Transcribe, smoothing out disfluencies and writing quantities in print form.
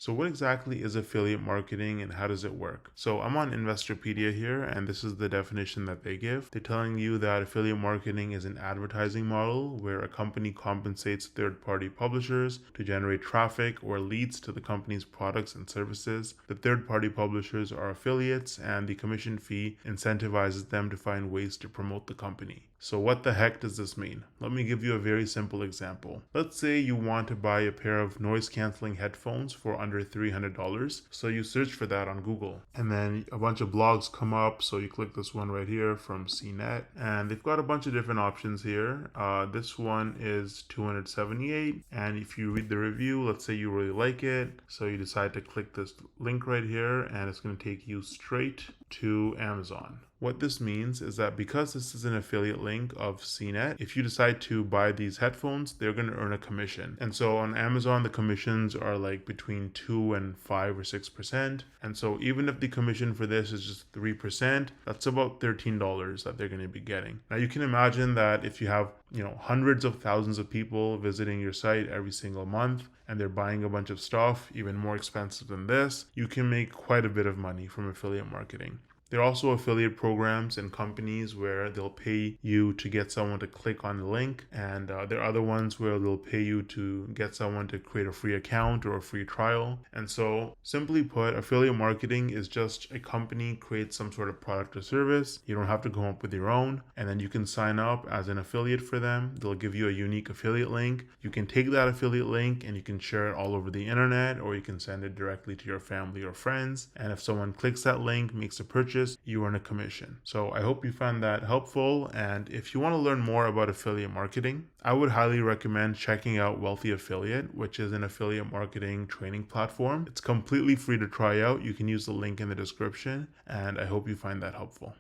So what exactly is affiliate marketing and how does it work? So I'm on Investopedia here, and this is the definition that they give. They're telling you that affiliate marketing is an advertising model where a company compensates third-party publishers to generate traffic or leads to the company's products and services. The third-party publishers are affiliates, and the commission fee incentivizes them to find ways to promote the company. So what the heck does this mean? Let me give you a very simple example. Let's say you want to buy a pair of noise canceling headphones for under $300. So you search for that on Google, and then a bunch of blogs come up. So you click this one right here from CNET, and they've got a bunch of different options here. This one is 278, and if you read the review, let's say you really like it, so you decide to click this link right here, and it's going to take you straight to Amazon. What this means is that because this is an affiliate link of CNET, if you decide to buy these headphones, they're going to earn a commission. And so on Amazon, the commissions are like between 2 and 5 or 6%. And so even if the commission for this is just 3%, that's about $13 that they're going to be getting. Now you can imagine that if you have, hundreds of thousands of people visiting your site every single month, and they're buying a bunch of stuff, even more expensive than this, you can make quite a bit of money from affiliate marketing. There are also affiliate programs and companies where they'll pay you to get someone to click on the link, and there are other ones where they'll pay you to get someone to create a free account or a free trial. And so, simply put, affiliate marketing is just a company creates some sort of product or service. You don't have to come up with your own, and then you can sign up as an affiliate for them. They'll give you a unique affiliate link. You can take that affiliate link and you can share it all over the internet, or you can send it directly to your family or friends. And if someone clicks that link, makes a purchase, you earn a commission. So I hope you found that helpful. And if you want to learn more about affiliate marketing, I would highly recommend checking out Wealthy Affiliate, which is an affiliate marketing training platform. It's completely free to try out. You can use the link in the description, and I hope you find that helpful.